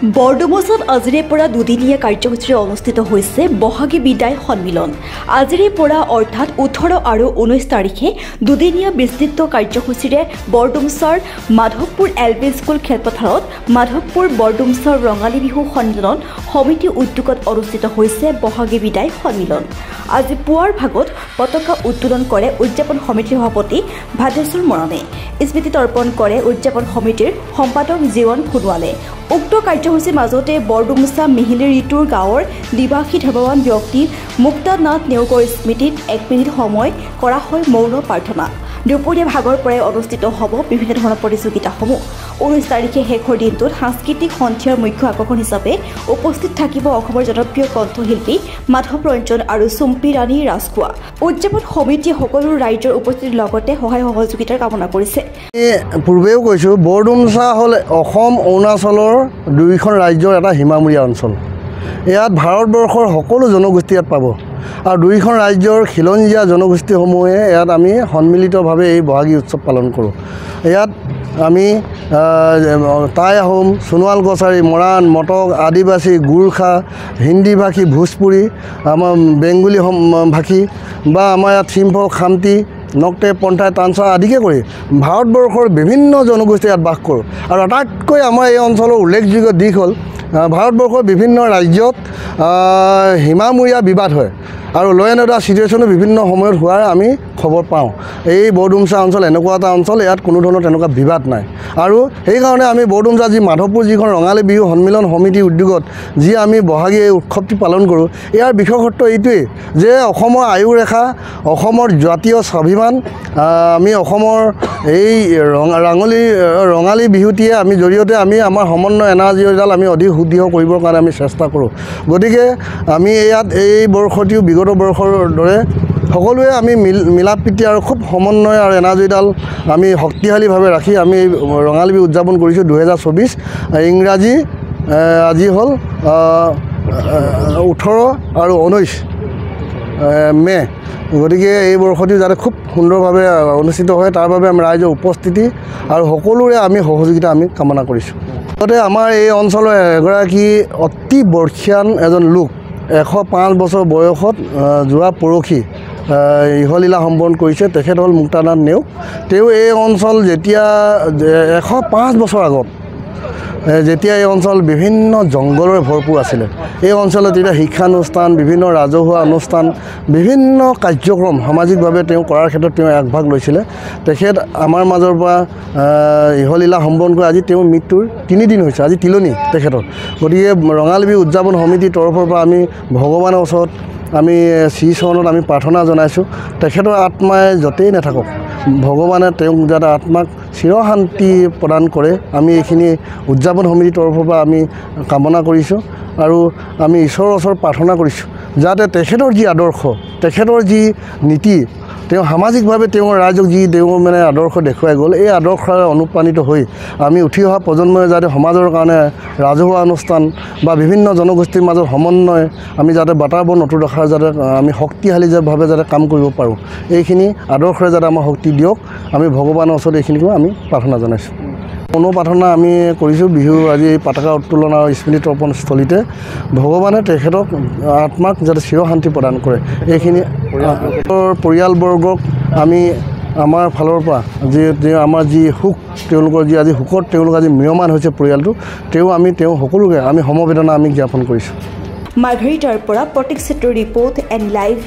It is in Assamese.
বৰডুমচত আজিৰে পৰা দুদিনীয়া কাৰ্যসূচীৰে অনুষ্ঠিত হৈছে বহাগী বিদায় সন্মিলন। আজিৰে পৰা অৰ্থাৎ 18 আৰু 19 তাৰিখে দুদিনীয়া বিস্তৃত কাৰ্যসূচীৰে বৰডুমচৰ মাধৱপুৰ LP স্কুল খেলপথাৰত মাধৱপুৰ বৰডুমচৰ ৰঙালী বিহু সন্মিলন সমিতি উদ্যোগত অনুষ্ঠিত হৈছে বহাগী বিদায় সন্মিলন। আজি পুৱাৰ ভাগত পতাকা উত্তোলন কৰে উদযাপন সমিতিৰ সভাপতি ভাদেশ্বৰ মৰাণে। স্মৃতি তৰ্পণ কৰে উদযাপন সমিতিৰ সম্পাদক জীৱন সোণোৱালে। উক্ত কাৰ্যসূচীৰ মাজতে বৰডুমচা মিহিলি ঋতুৰ গাঁৱৰ নিবাসী ধৰ্মৱান ব্যক্তি মুক্তানাথ নেওগৰ স্মৃতিত 1 মিনিট সময় কৰা হয় মৌন প্ৰাৰ্থনা। দুপৰীয়া ভাগৰ পৰাই অনুষ্ঠিত হ'ব বিভিন্ন ধৰণৰ প্ৰতিযোগিতাসমূহ। 19 তাৰিখে শেষৰ দিনটোত সাংস্কৃতিক সন্ধিয়াৰ মুখ্য আকৰ্ষণ হিচাপে উপস্থিত থাকিব অসমৰ জনপ্ৰিয় কণ্ঠশিল্পী মাধৱ ৰঞ্জন আৰু চুম্পী ৰাণী ৰাজখোৱা। উদযাপন সমিতিয়ে সকলো ৰাইজৰ উপস্থিতিৰ লগতে সহায় সহযোগিতাৰ কামনা কৰিছে। পূৰ্বেও কৈছোঁ, বৰডুমচা হ'ল অসম অৰুণাচলৰ দুয়োখন ৰাজ্যৰ এটা সীমামূৰীয়া অঞ্চল। ইয়াত ভাৰতবৰ্ষৰ সকলো জনগোষ্ঠী ইয়াত পাব আৰু দুয়োখন ৰাজ্যৰ খিলঞ্জীয়া জনগোষ্ঠীসমূহে ইয়াত আমি সন্মিলিতভাৱে এই বহাগী উৎসৱ পালন কৰোঁ। ইয়াত আমি টাই আহোম, সোণোৱাল কছাৰী, মৰাণ, মটক, আদিবাসী, গোৰ্খা, হিন্দী ভাষী, ভোজপুৰী, আমাৰ বেংগলী ভাষী বা আমাৰ ইয়াত চিম্ফ, খামতি, নক্টে, পন্থাই, তানচা আদিকে কৰি ভাৰতবৰ্ষৰ বিভিন্ন জনগোষ্ঠী ইয়াত বাস কৰোঁ। আৰু আটাইতকৈ আমাৰ এই অঞ্চলৰ উল্লেখযোগ্য দিশ হ'ল ভাৰতবৰ্ষৰ বিভিন্ন ৰাজ্যত সীমামূৰীয়া বিবাদ হয় আৰু ল' এণ্ড অৰ্ডাৰ ছিটুৱেশ্যনো বিভিন্ন সময়ত হোৱাৰ আমি খবৰ পাওঁ। এই বৰডুমচা অঞ্চল এনেকুৱা এটা অঞ্চল, ইয়াত কোনো ধৰণৰ তেনেকুৱা বিবাদ নাই। আৰু সেইকাৰণে আমি বৰডুমচা মাধৱপুৰ যিখন ৰঙালী বিহু সন্মিলন সমিতিৰ উদ্যোগত যি আমি বহাগী এই উৎসৱটি পালন কৰোঁ, ইয়াৰ বিশেষত্ব এইটোৱেই যে অসমৰ আয়ুৰেখা, অসমৰ জাতীয় স্বাভিমান, আমি অসমৰ এই ৰঙালী বিহুটিয়ে আমি জৰিয়তে আমি আমাৰ সমন্বয় এনাৰ্জিডাল আমি অধিক সুদৃঢ় কৰিবৰ কাৰণে আমি চেষ্টা কৰোঁ। গতিকে আমি ইয়াত এই বৰ্ষটিও বিগত বৰ্ষৰ দৰে সকলোৱে আমি মিলা প্ৰীতি আৰু খুব সমন্বয় আৰু এনাৰ্জিডাল আমি শক্তিশালীভাৱে ৰাখি আমি ৰঙালী বিহু উদযাপন কৰিছোঁ। 2024 ইংৰাজী আজি হ'ল 18 আৰু 19 মে'। গতিকে এই বৰ্ষটি যাতে খুব সুন্দৰভাৱে অনুষ্ঠিত হয় তাৰ বাবে আমি ৰাইজৰ উপস্থিতি আৰু সকলোৰে আমি সহযোগিতা আমি কামনা কৰিছোঁ। লগতে আমাৰ এই অঞ্চলৰ এগৰাকী অতি বৰ্ষীয়ান এজন লোক, 105 বছৰ বয়সত যোৱা পৰহি ইহলীলা সম্পন্ন কৰিছে। তেখেত হ'ল মুক্তানাথ নেওগ। তেওঁ এই অঞ্চল যেতিয়া 105 বছৰ আগত যেতিয়া এই অঞ্চল বিভিন্ন জংঘলৰে ভৰপূৰ আছিলে, এই অঞ্চলত তেতিয়া শিক্ষানুষ্ঠান, বিভিন্ন ৰাজহুৱা অনুষ্ঠান, বিভিন্ন কাৰ্যক্ৰম সামাজিকভাৱে তেওঁ কৰাৰ ক্ষেত্ৰত তেওঁ আগভাগ লৈছিলে। তেখেত আমাৰ মাজৰ পৰা ইহলীলা সম্পন্ন কৰি আজি তেওঁৰ মৃত্যুৰ 3 দিন হৈছে, আজি তিলনি তেখেতৰ। গতিকে ৰঙালী বিহু উদযাপন সমিতিৰ তৰফৰ পৰা আমি ভগৱানৰ ওচৰত আমি শ্ৰীচৰণত আমি প্ৰাৰ্থনা জনাইছোঁ, তেখেতৰ আত্মাই য'তেই নাথাকক ভগৱানে তেওঁক যাতে আত্মাক চিৰশান্তি প্ৰদান কৰে, আমি এইখিনি উদযাপন সমিতিৰ তৰফৰ পৰা আমি কামনা কৰিছোঁ। আৰু আমি ঈশ্বৰৰ ওচৰত প্ৰাৰ্থনা কৰিছোঁ যাতে তেখেতৰ যি আদৰ্শ, তেখেতৰ যি নীতি, তেওঁ সামাজিকভাৱে তেওঁৰ ৰাইজক যি তেওঁ মানে আদৰ্শ দেখুৱাই গ'ল, এই আদৰ্শৰে অনুপ্ৰাণিত হৈ আমি উঠি অহা প্ৰজন্মই যাতে সমাজৰ কাৰণে ৰাজহুৱা অনুষ্ঠান বা বিভিন্ন জনগোষ্ঠীৰ মাজত সমন্বয় আমি যাতে বাতাবৰণ অটুট ৰখাৰ যাতে আমি শক্তিশালীভাৱে যাতে কাম কৰিব পাৰোঁ, এইখিনি আদৰ্শৰে যাতে আমাৰ শক্তি দিয়ক, আমি ভগৱানৰ ওচৰত এইখিনিকো আমি প্ৰাৰ্থনা জনাইছোঁ। প্ৰাৰ্থনা আমি কৰিছোঁ বিহু আজি পতাকা উত্তোলন আৰু স্মৃতি তৰ্পণ স্থলীতে। ভগৱানে তেখেতক আত্মাক যাতে চিৰশান্তি প্ৰদান কৰে, এইখিনি পৰিয়ালবৰ্গক আমি আমাৰ ফালৰ পৰা যি আমাৰ যি সুখ, তেওঁলোকৰ যি আজি সুখত তেওঁলোক আজি ম্ৰিয়মান হৈছে পৰিয়ালটো, তেওঁ সকলোকে আমি সমবেদনা আমি জ্ঞাপন কৰিছোঁ। মাৰ্ঘেৰিটাৰ পৰা প্ৰতীক চেত্ৰীৰ ৰিপৰ্ট এণ্ড লাইভ।